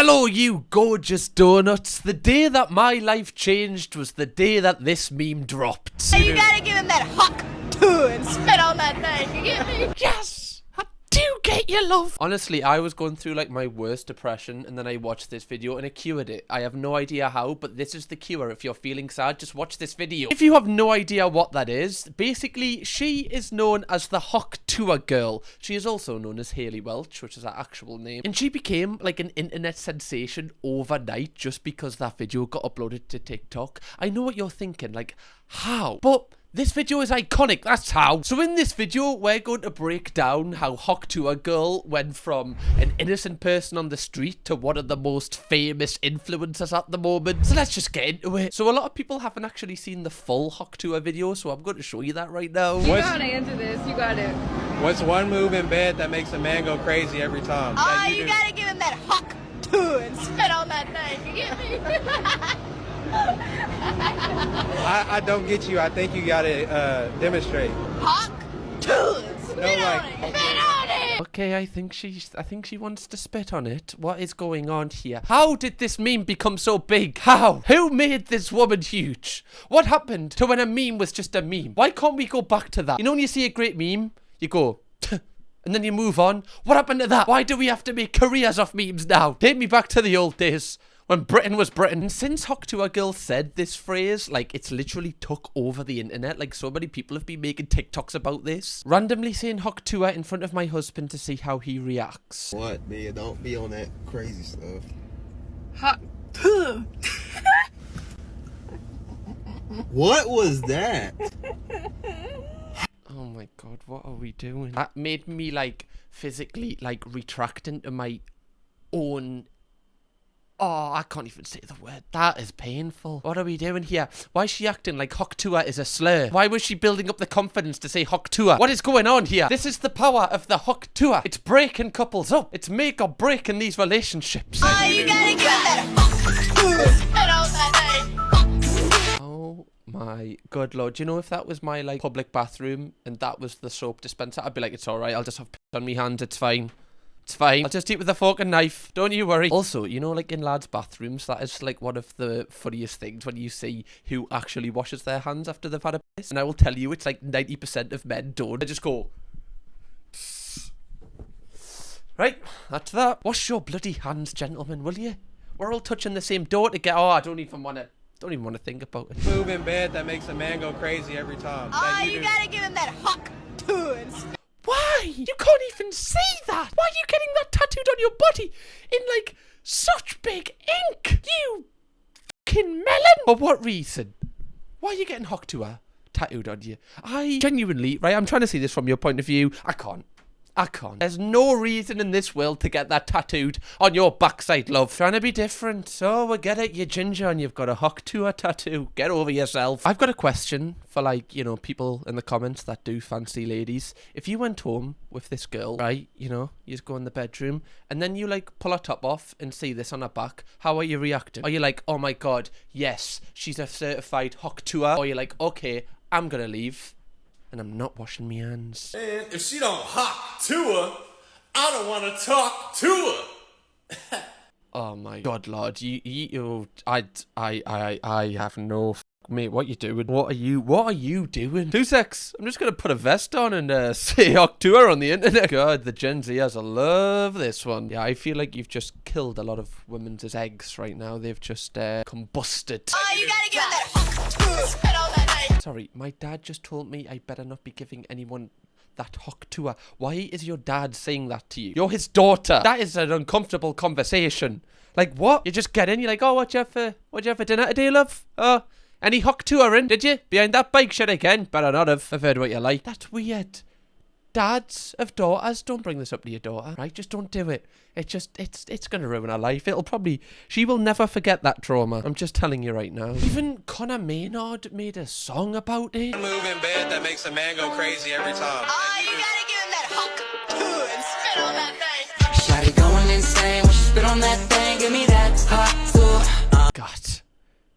Hello, you gorgeous donuts. The day that my life changed was the day that this meme dropped. You gotta give him that Hawk Tuah and spit on that thing. You get me? Yes! I do get your love. Honestly, I was going through like my worst depression and then I watched this video and it cured it. I have no idea how, but this is the cure. If you're feeling sad, just watch this video. If you have no idea what that is, basically she is known as the Hawk Tuah girl. She is also known as Hayley Welch, which is her actual name. And she became like an internet sensation overnight just because that video got uploaded to TikTok. I know what you're thinking, like, how? But this video is iconic, that's how. So in this video, we're going to break down how Hawk Tuah girl went from an innocent person on the street to one of the most famous influencers at the moment. So let's just get into it. So a lot of people haven't actually seen the full Hawk Tuah video, so I'm going to show you that right now. You gotta answer this, you gotta. What's one move in bed that makes a man go crazy every time? You gotta give him that Hawk Tuah and spit on that thing. You get me? I don't get you. I think you gotta demonstrate. Hawk Tuah and spit No, on it. Spit on it. Okay, I think she wants to spit on it. What is going on here? How did this meme become so big? How? Who made this woman huge? What happened to when a meme was just a meme? Why can't we go back to that? You know when you see a great meme, you go, and then you move on. What happened to that? Why do we have to make careers off memes now? Take me back to the old days when Britain was Britain. And since Hawk Tuah girl said this phrase, like, it's literally took over the internet. Like, so many people have been making TikToks about this. Randomly saying Hawk Tuah in front of my husband to see how he reacts. What, man? Don't be on that crazy stuff. Hawk Tuah. What was that? Oh my god, what are we doing? That made me, like, physically, like, retract into my own... Oh, I can't even say the word. That is painful. What are we doing here? Why is she acting like Hawk Tuah is a slur? Why was she building up the confidence to say Hawk Tuah? What is going on here? This is the power of the Hawk Tuah. It's breaking couples up. It's make or break in these relationships. You gotta give him that Hawk Tuah and spit on that thing. Oh my good lord. You know, if that was my, like, public bathroom and that was the soap dispenser, I'd be like, it's alright. I'll just have piss on me hands. It's fine. It's fine. I'll just eat with a fork and knife. Don't you worry. Also, you know, like in lads' bathrooms, that is like one of the funniest things when you see who actually washes their hands after they've had a piss. And I will tell you, it's like 90% of men don't. They just go... Right, that's that. Wash your bloody hands, gentlemen, will you? We're all touching the same door to get... Oh, I don't even want to think about it. Move in bed that makes a man go crazy every time. You gotta give him that Hawk Tuah and spit. Why? You can't even see that. Why are you getting that tattooed on your body in, like, such big ink? You fucking melon. For what reason? Why are you getting Hawk Tuah tattooed on you? I genuinely, right, I'm trying to see this from your point of view. I can't. There's no reason in this world to get that tattooed on your backside, love. Trying to be different. So, I get it, you're ginger and you've got a Hawk Tuah tattoo. Get over yourself. I've got a question for, like, you know, people in the comments that do fancy ladies. If you went home with this girl, right, you know, you just go in the bedroom and then you, like, pull her top off and see this on her back, how are you reacting? Are you like, oh my god, yes, she's a certified Hawk Tuah? Or you're like, okay, I'm gonna leave and I'm not washing my hands. And if she don't Hawk Tuah, I don't want to talk to her. Oh my god, lord, I have no... Mate, what you doing? What are you doing? 2 secs. I'm just gonna put a vest on and say Hawk Tuah on the internet. God, the Gen Zers will love this one. Yeah, I feel like you've just killed a lot of women's eggs right now. They've just combusted. You gotta give him that Hawk Tuah and spit on that thing. Sorry, my dad just told me I better not be giving anyone that Hawk Tuah. Why is your dad saying that to you? You're his daughter. That is an uncomfortable conversation. Like, what? You just get in, you're like, oh, what'd you have for dinner today, love? Oh, any Hawk Tuah in, did you? Behind that bike shed again? Better not have. I've heard what you like. That's weird. Dads of daughters, don't bring this up to your daughter, right? Just don't do it. It's gonna ruin her life. She will never forget that trauma. I'm just telling you right now. Even Conor Maynard made a song about it. Move in bed that makes a man go crazy every time. You gotta give him that Hawk Tuah and spit on that thing. Shawty going insane when she spit on that thing. Give me that Hawk Tuah. God.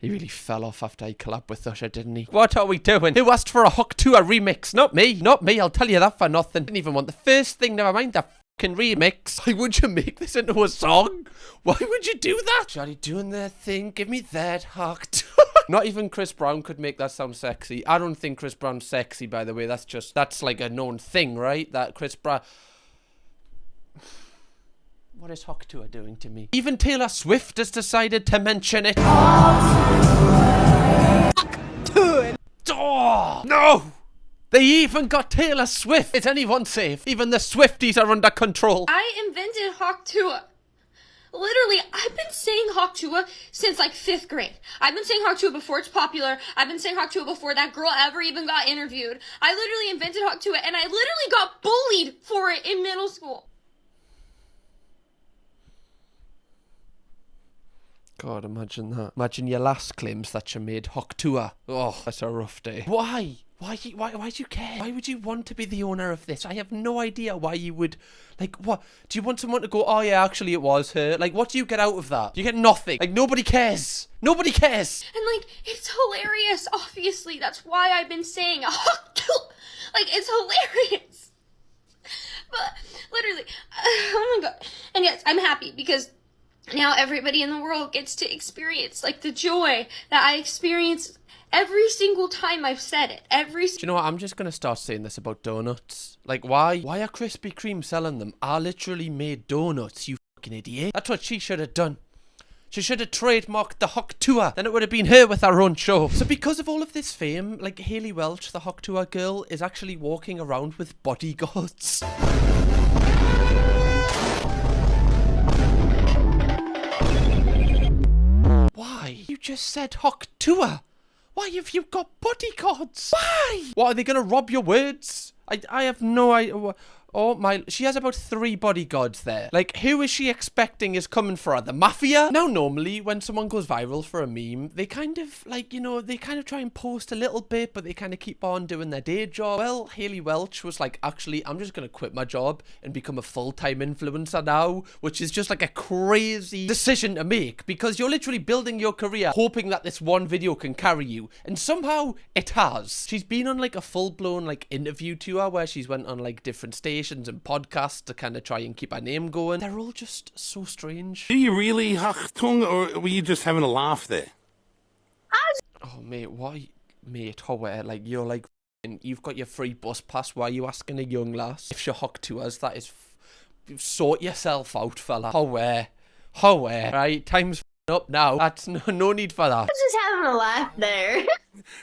He really fell off after he collabed with Usher, didn't he? What are we doing? Who asked for a Hawk Tuah remix? Not me. Not me, I'll tell you that for nothing. Didn't even want the first thing, never mind the fucking remix. Why would you make this into a song? Why would you do that? Johnny doing their thing. Give me that Hawk Tuah. Not even Chris Brown could make that sound sexy. I don't think Chris Brown's sexy, by the way. That's like a known thing, right? That Chris Brown... What is Hawk Tuah doing to me? Even Taylor Swift has decided to mention it. Hawk Tuah. Oh, no! They even got Taylor Swift. Is anyone safe? Even the Swifties are under control. I invented Hawk Tuah. Literally, I've been saying Hawk Tuah since like 5th grade. I've been saying Hawk Tuah before it's popular. I've been saying Hawk Tuah before that girl ever even got interviewed. I literally invented Hawk Tuah, and I literally got bullied for it in middle school. God, imagine that. Imagine your last claims that you made Hawk Tuah. Oh, that's a rough day. Why? Why do you care? Why would you want to be the owner of this? I have no idea why you would... Like, what? Do you want someone to go, oh yeah, actually it was her? Like, what do you get out of that? You get nothing. Like, nobody cares. Nobody cares. And like, it's hilarious, obviously. That's why I've been saying Hawk Tuah. Like, it's hilarious. But, literally, oh my god. And yes, I'm happy because... now everybody in the world gets to experience, like, the joy that I experience every single time I've said it. Do you know what? I'm just going to start saying this about donuts. Like, why? Why are Krispy Kreme selling them? I literally made donuts, you fucking idiot. That's what she should have done. She should have trademarked the Hawk Tuah. Then it would have been her with her own show. So because of all of this fame, like, Hayley Welch, the Hawk Tuah girl, is actually walking around with bodyguards. Why? You just said Hawk Tuah. Why have you got bodyguards? Why? What, are they going to rob your words? I have no idea. Oh my, she has about 3 bodyguards there. Like, who is she expecting is coming for her? The mafia? Now, normally, when someone goes viral for a meme, they kind of, like, you know, they kind of try and post a little bit, but they kind of keep on doing their day job. Well, Hayley Welch was like, actually, I'm just going to quit my job and become a full-time influencer now, which is just like a crazy decision to make, because you're literally building your career hoping that this one video can carry you, and somehow it has. She's been on, like, a full-blown, like, interview tour where she's went on, like, different stations and podcasts to kind of try and keep her name going. They're all just so strange. Do you really, Hawk Tuah, or were you just having a laugh there? Oh, mate, why? Mate, how like, you're like, you've got your free bus pass. Why are you asking a young lass if she Hawk Tuahs? That is, sort yourself out, fella. How right? Time's up now. That's no need for that. I was just having a laugh there.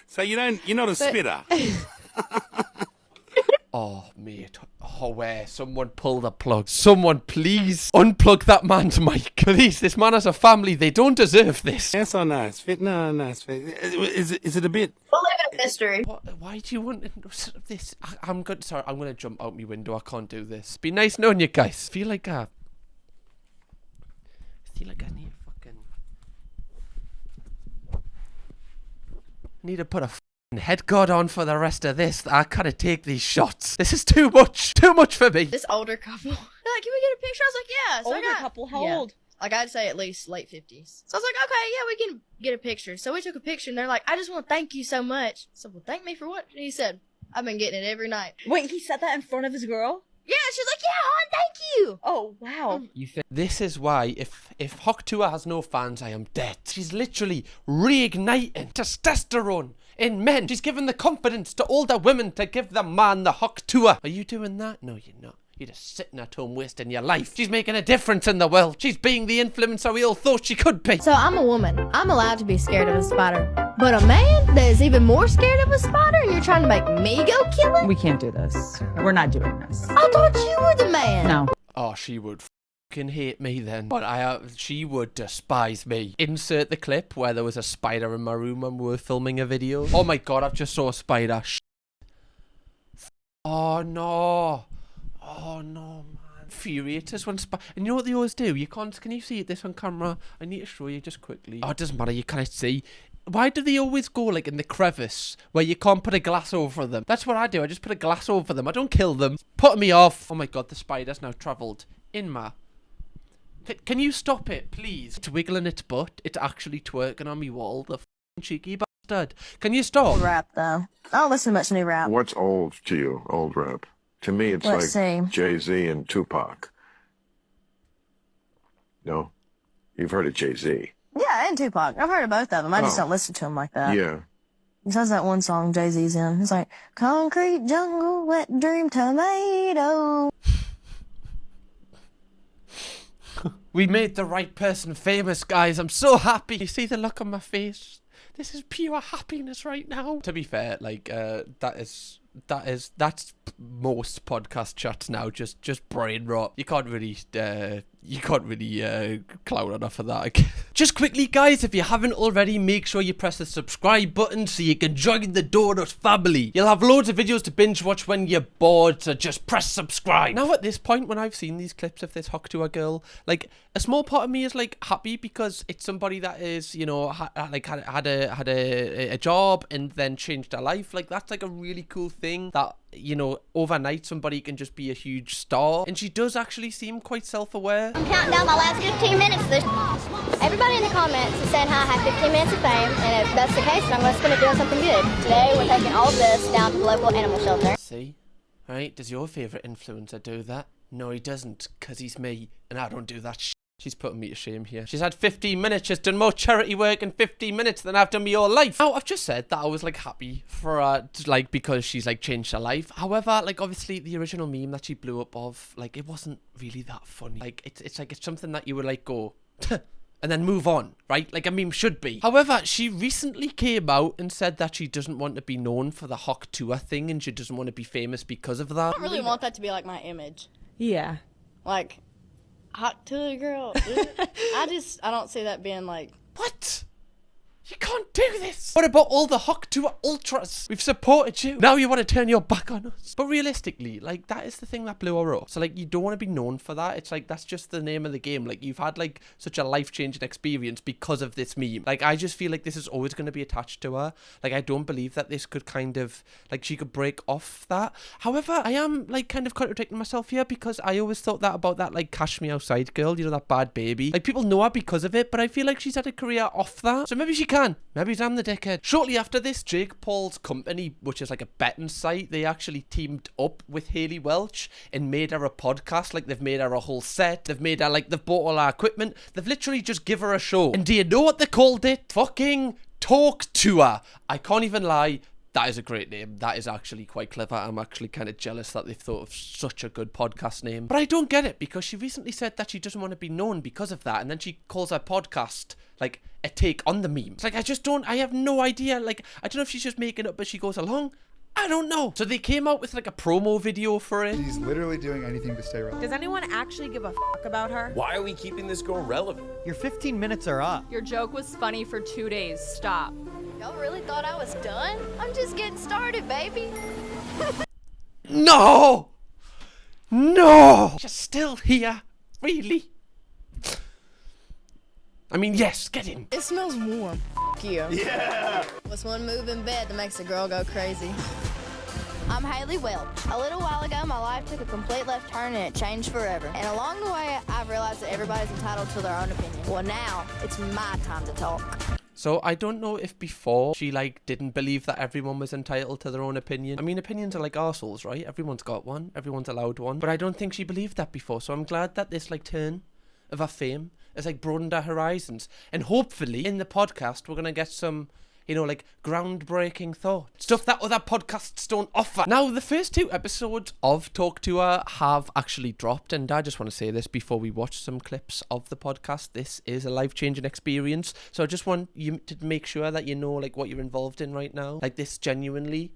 So you're not a spitter. Oh, mate. Oh, someone pull the plug. Someone, please, unplug that man's mic. Please, this man has a family. They don't deserve this. Yes or no? It's fit. No, it's fit. Is it a bit? We'll live in a mystery. Why do you want this? I'm good. Sorry, I'm going to jump out my window. I can't do this. Be nice knowing you guys. I feel like I need to put a head guard on for the rest of this. I gotta take these shots. This is too much for me. This older couple, they're like, can we get a picture? I was like, yeah. So Older couple? How old? Like, I'd say at least late 50s. So I was like, okay, yeah, we can get a picture. So we took a picture, and they're like, I just want to thank you so much. So, well, thank me for what? And he said, I've been getting it every night. Wait, he said that in front of his girl? Yeah, she's like, yeah, hon, thank you. Oh, wow. You think this is why if Hawk Tuah has no fans, I am dead. She's literally reigniting testosterone in men. She's giving the confidence to older women to give the man the Hawk Tuah. Are you doing that? No, you're not. You're just sitting at home wasting your life. She's making a difference in the world. She's being the influencer we all thought she could be. So I'm a woman. I'm allowed to be scared of a spider. But a man that is even more scared of a spider, and you're trying to make me go kill it? We can't do this. We're not doing this. I thought you were the man. No. Oh, she would fucking hate me then. But she would despise me. Insert the clip where there was a spider in my room when we were filming a video. Oh my god, I've just saw a spider. Oh no. Oh no, man. Infuriators when and you know what they always do? Can you see this on camera? I need to show you just quickly. Oh, it doesn't matter, you can't see. Why do they always go like in the crevice where you can't put a glass over them? That's what I do. I just put a glass over them. I don't kill them. It's putting me off. Oh my god, the spider's now travelled in my... Can you stop it, please? It's wiggling its butt. It's actually twerking on me wall. The f***ing cheeky bastard. Can you stop? Rap, though. I don't listen to much new rap. What's old to you, old rap? To me, it's Let's like see. Jay-Z and Tupac. No? You've heard of Jay-Z. Yeah, and Tupac. I've heard of both of them. I just don't listen to them like that. Yeah. Besides that one song Jay-Z's in. It's like, concrete jungle, wet dream tomato. We made the right person famous, guys. I'm so happy. You see the look on my face? This is pure happiness right now. To be fair, like, that's most podcast chats now. Just brain rot. You can't really clown enough of that. Just quickly, guys, if you haven't already, make sure you press the subscribe button so you can join the Donut family. You'll have loads of videos to binge watch when you're bored, so just press subscribe. Now, at this point, when I've seen these clips of this Hawk Tuah girl, like, a small part of me is like happy because it's somebody that is, you know, had a job and then changed her life. Like, that's like a really cool thing that, you know, overnight somebody can just be a huge star. And she does actually seem quite self-aware. I'm counting down my last 15 minutes. Everybody in the comments is saying how I have 15 minutes of fame, and if that's the case, then I'm going to spend it doing something good. Today, we're taking all of this down to the local animal shelter. See? Right? Does your favourite influencer do that? No, he doesn't, because he's me, and I don't do that shit. She's putting me to shame here. She's had 15 minutes. She's done more charity work in 15 minutes than I've done my whole life. Now, I've just said that I was, like, happy for her, like, because she's, like, changed her life. However, like, obviously, the original meme that she blew up of, like, it wasn't really that funny. Like, it's like, it's something that you would, like, go, and then move on, right? Like a meme should be. However, she recently came out and said that she doesn't want to be known for the Hawk Tuah thing, and she doesn't want to be famous because of that. I don't really want that to be, like, my image. Yeah. Like, Hawk Tuah girl. I don't see that being like... What? You can't do this. What about all the Hawk Tuah ultras? We've supported you. Now you want to turn your back on us. But realistically, like, that is the thing that blew her up. So, like, you don't want to be known for that. It's like, that's just the name of the game. Like, you've had, like, such a life-changing experience because of this meme. Like, I just feel like this is always going to be attached to her. Like, I don't believe that this could kind of, like, she could break off that. However, I am, like, kind of contradicting myself here because I always thought that about that, like, Cash Me Outside girl, you know, that bad baby. Like, people know her because of it, but I feel like she's had a career off that. So maybe she can. Maybe I'm the dickhead. Shortly after this, Jake Paul's company, which is like a betting site, they actually teamed up with Hayley Welch and made her a podcast. Like, they've made her a whole set. They've made her, like, they've bought all her equipment. They've literally just give her a show. And do you know what they called it? Fucking Talk Tuah. I can't even lie. That is a great name. That is actually quite clever. I'm actually kind of jealous that they've thought of such a good podcast name. But I don't get it, because she recently said that she doesn't want to be known because of that. And then she calls her podcast, like, a take on the meme. It's like, I have no idea. Like, I don't know if she's just making it up as she goes along. I don't know. So they came out with, like, a promo video for it. She's literally doing anything to stay relevant. Does anyone actually give a fuck about her? Why are we keeping this girl relevant? Your 15 minutes are up. Your joke was funny for 2 days. Stop. Y'all really thought I was done? I'm just getting started, baby. No! No! You're still here. Really? I mean, yes, get in. It smells warm. F*** you. Yeah! What's one move in bed that makes a girl go crazy? I'm Hayley Welch. A little while ago, my life took a complete left turn and it changed forever. And along the way, I've realized that everybody's entitled to their own opinion. Well, now, it's my time to talk. So I don't know if before she, like, didn't believe that everyone was entitled to their own opinion. I mean, opinions are like arseholes, right? Everyone's got one. Everyone's allowed one. But I don't think she believed that before. So I'm glad that this, like, turn of her fame has, like, broadened her horizons. And hopefully, in the podcast, we're going to get some, you know, like, groundbreaking thoughts. Stuff that other podcasts don't offer. Now, the first 2 episodes of Talk Tuah have actually dropped. And I just want to say this before we watch some clips of the podcast. This is a life-changing experience. So I just want you to make sure that you know, like, what you're involved in right now. Like, this genuinely...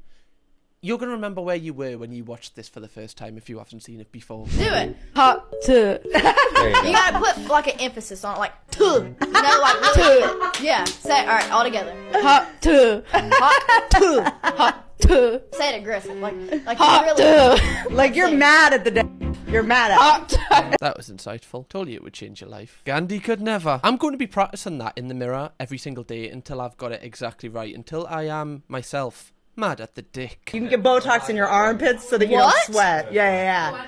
You're going to remember where you were when you watched this for the first time if you haven't seen it before. Do it. Hawk Tuah. You gotta put, like, an emphasis on it, like, tuh. You know, like, tuh. Yeah. Say it, alright, all together. Hawk Tuah. Hawk Tuah. Hawk Tuah. Say it aggressive, like Hawk you really... Tuah. Like, you're mad at the day. You're mad at Hawk Tuah. That was insightful. Told you it would change your life. Gandhi could never. I'm going to be practicing that in the mirror every single day until I've got it exactly right. Until I am myself mad at the dick. You can get Botox in your armpits so that you don't sweat. Yeah.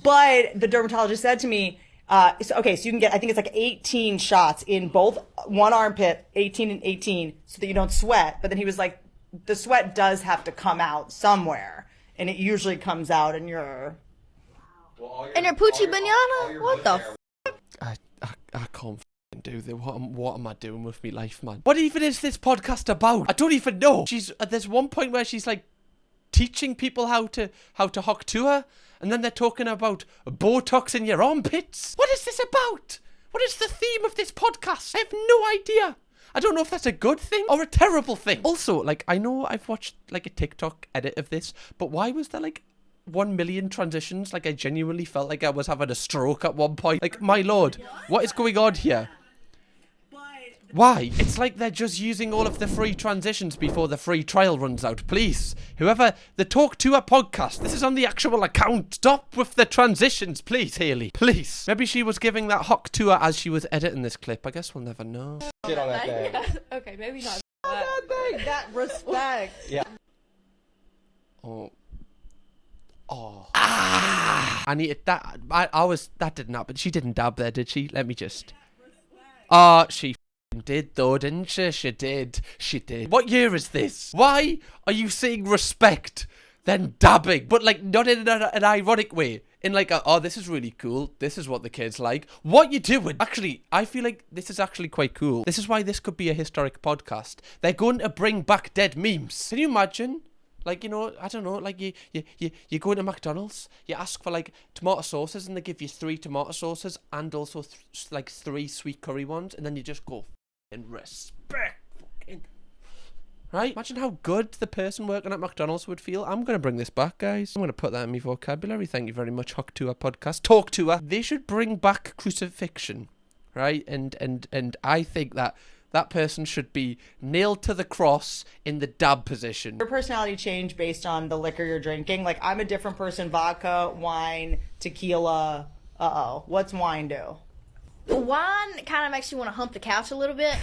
But the dermatologist said to me, so you can get, I think it's like 18 shots in both one armpit, 18 and 18, so that you don't sweat. But then he was like, the sweat does have to come out somewhere. and it usually comes out in your poochie banana? What the I can't do this. What am I doing with my life, man? What even is this podcast about? I don't even know. There's one point where she's like teaching people how to Hawk Tuah, and then they're talking about Botox in your armpits. What is this about? What is the theme of this podcast? I have no idea. I don't know if that's a good thing or a terrible thing. Also, like, I know I've watched like a TikTok edit of this, but why was there like 1 million transitions? Like, I genuinely felt like I was having a stroke at one point. Like, my lord, what is going on here? Why? It's like they're just using all of the free transitions before the free trial runs out. Please, whoever, the Talk Tuah podcast, this is on the actual account. Stop with the transitions, please, Hayley. Please. Maybe she was giving that Hawk Tuah as she was editing this clip. I guess we'll never know. Shit on that thing. Okay, maybe not. that respect. Yeah. Oh. I need that. That didn't happen. She didn't dab there, did she? Let me just. She did though, didn't she? She did. What year is this? Why are you saying respect then dabbing, but like not in an ironic way? In like this is really cool. This is what the kids like. What you doing? Actually, I feel like this is actually quite cool. This is why this could be a historic podcast. They're going to bring back dead memes. Can you imagine? Like, you know, I don't know, like you go into McDonald's, you ask for like tomato sauces and they give you 3 tomato sauces and also like 3 sweet curry ones, and then you just go in respect. Right? Imagine how good the person working at McDonald's would feel. I'm going to bring this back, guys. I'm going to put that in my vocabulary. Thank you very much, Hawk Tuah Podcast. Talk Tuah. They should bring back crucifixion, right? And I think that person should be nailed to the cross in the dab position. Your personality change based on the liquor you're drinking. Like, I'm a different person. Vodka, wine, tequila. What's wine do? Wine kind of makes you want to hump the couch a little bit.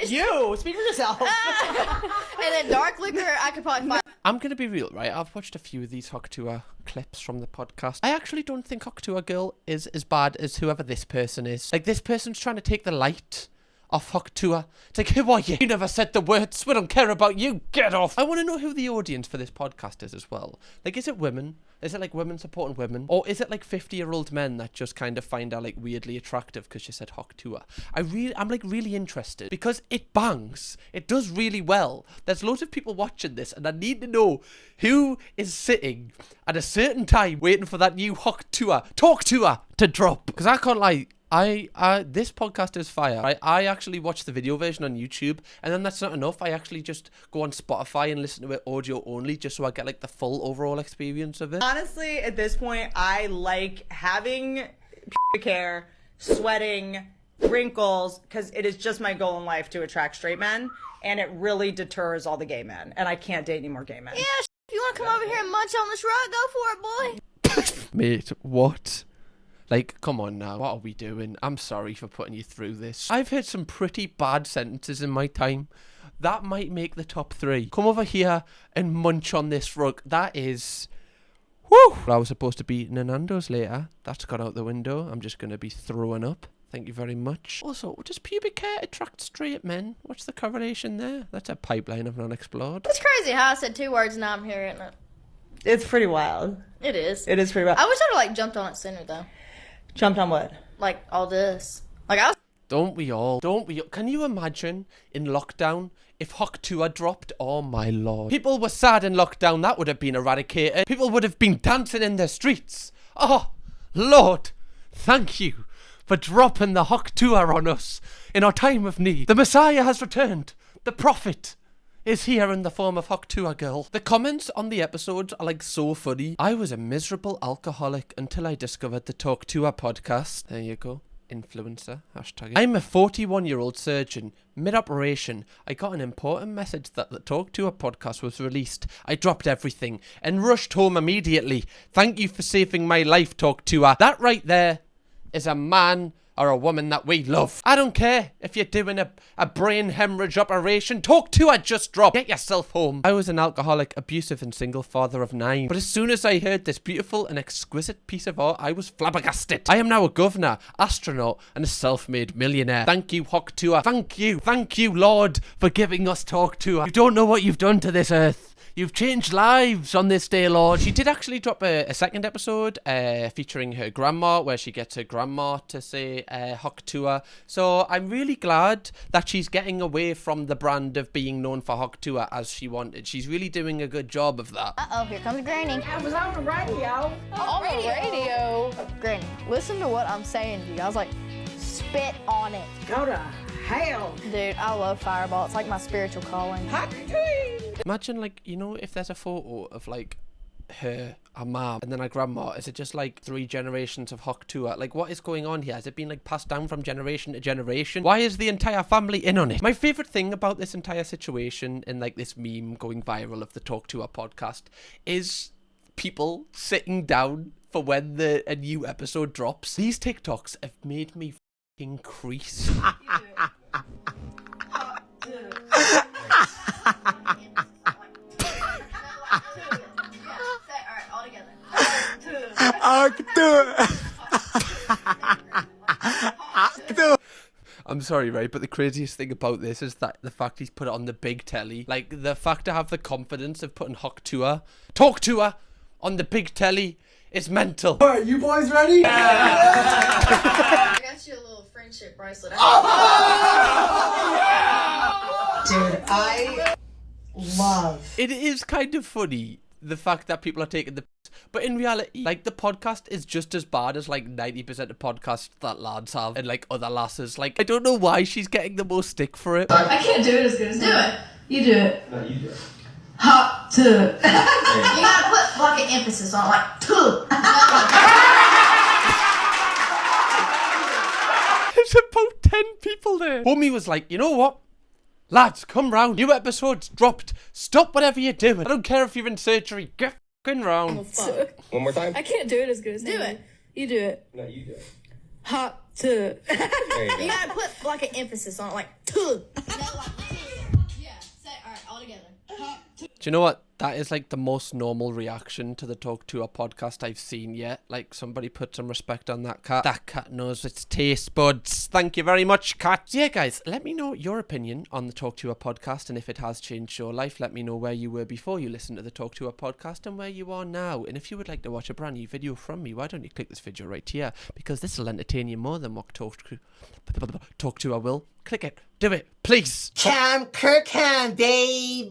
You! Speak for yourself. And then dark liquor, I could probably find. I'm going to be real, right? I've watched a few of these Hawk Tuah clips from the podcast. I actually don't think Hawk Tuah girl is as bad as whoever this person is. Like, this person's trying to take the light off Hawk Tuah. It's like, who are you? You never said the words. We don't care about you. Get off. I want to know who the audience for this podcast is as well. Like, is it women? Is it like women supporting women? Or is it like 50-year-old men that just kind of find her like weirdly attractive because she said Hawk Tuah? I'm like really interested because it bangs. It does really well. There's loads of people watching this and I need to know who is sitting at a certain time waiting for that new Hawk Tuah, Talk Tuah to drop. Because I can't lie. This podcast is fire. I actually watch the video version on YouTube, and then that's not enough. I actually just go on Spotify and listen to it audio only, just so I get like the full overall experience of it. Honestly, at this point, I like having hair, sweating, wrinkles, because it is just my goal in life to attract straight men, and it really deters all the gay men, and I can't date any more gay men. Yeah, if you want to come over here and munch on this rug, go for it, boy. Mate, what? Like, come on now, what are we doing? I'm sorry for putting you through this. I've heard some pretty bad sentences in my time. That might make the top 3. Come over here and munch on this rug. That is... Woo! I was supposed to be eating a Nando's later. That's gone out the window. I'm just going to be throwing up. Thank you very much. Also, does pubic hair attract straight men? What's the correlation there? That's a pipeline I've not explored. It's crazy how I said 2 words and now I'm hearing it. It's pretty wild. It is. It is pretty wild. I wish I'd have like jumped on it sooner though. Jumped on what? Like all this. Like I was. Don't we all? Can you imagine in lockdown if Hawk Tuah dropped? Oh my lord. People were sad in lockdown. That would have been eradicated. People would have been dancing in the streets. Oh, Lord. Thank you for dropping the Hawk Tuah on us in our time of need. The Messiah has returned. The prophet is here in the form of Hawk Tuah girl. The comments on the episodes are like so funny. I was a miserable alcoholic until I discovered the Talk Tuah podcast. There you go. Influencer. Hashtag. I'm a 41-year-old surgeon. Mid-operation, I got an important message that the Talk Tuah podcast was released. I dropped everything and rushed home immediately. Thank you for saving my life, Talk Tuah. That right there is a man or a woman that we love. I don't care if you're doing a brain hemorrhage operation. Talk Tuah just dropped. Get yourself home. I was an alcoholic, abusive and single father of 9. But as soon as I heard this beautiful and exquisite piece of art, I was flabbergasted. I am now a governor, astronaut and a self-made millionaire. Thank you, Hawk Tuah. Thank you, Lord, for giving us Talk Tuah. You don't know what you've done to this earth. You've changed lives on this day, Lord. She did actually drop a second episode featuring her grandma, where she gets her grandma to say Hawk Tuah. So I'm really glad that she's getting away from the brand of being known for Hawk Tuah as she wanted. She's really doing a good job of that. Uh-oh, here comes Granny. I was on the radio. On the radio? Granny, listen to what I'm saying to you. I was like, spit on it. Go to hell. Dude, I love Fireball. It's like my spiritual calling. Imagine, like, you know, if there's a photo of, like, her, her mom, and then her grandma, is it just, like, 3 generations of Hawk Tuah? Like, what is going on here? Has it been, like, passed down from generation to generation? Why is the entire family in on it? My favourite thing about this entire situation, and, like, this meme going viral of the Talk Tuah podcast, is people sitting down for when a new episode drops. These TikToks have made me f***ing crease. I'm sorry, right, but the craziest thing about this is that the fact he's put it on the big telly. Like, the fact to have the confidence of putting Hawk Tuah, Talk Tuah, on the big telly is mental. Alright, you boys ready? I got you a little friendship bracelet. Dude, I love. It is kind of funny, the fact that people are taking the piss, but in reality, like, the podcast is just as bad as, like, 90% of podcasts that lads have and, like, other lasses. Like, I don't know why she's getting the most stick for it. I can't do it as good as do it. You do it. No, you do it. Hawk Tuah. You gotta put like an emphasis on it, like tuh. There's about 10 people there. Homie was like, you know what? Lads, come round. New episode's dropped. Stop whatever you're doing. I don't care if you're in surgery. Get f***ing round. Oh, fuck. One more time. I can't do it as good as do it. You do it. No, you do it. Hawk Tuah. There you go. You gotta put like an emphasis on it, like tuh. Yeah, say it. All right, all together. Do you know what? That is like the most normal reaction to the Talk Tuah podcast I've seen yet. Like, somebody put some respect on that cat. That cat knows its taste buds. Thank you very much, cat. So yeah, guys, let me know your opinion on the Talk Tuah podcast, and if it has changed your life, let me know where you were before you listened to the Talk Tuah podcast and where you are now. And if you would like to watch a brand new video from me, why don't you click this video right here? Because this will entertain you more than what Talk Tuah will. Click it. Do it, please. Cam Kirkham, baby.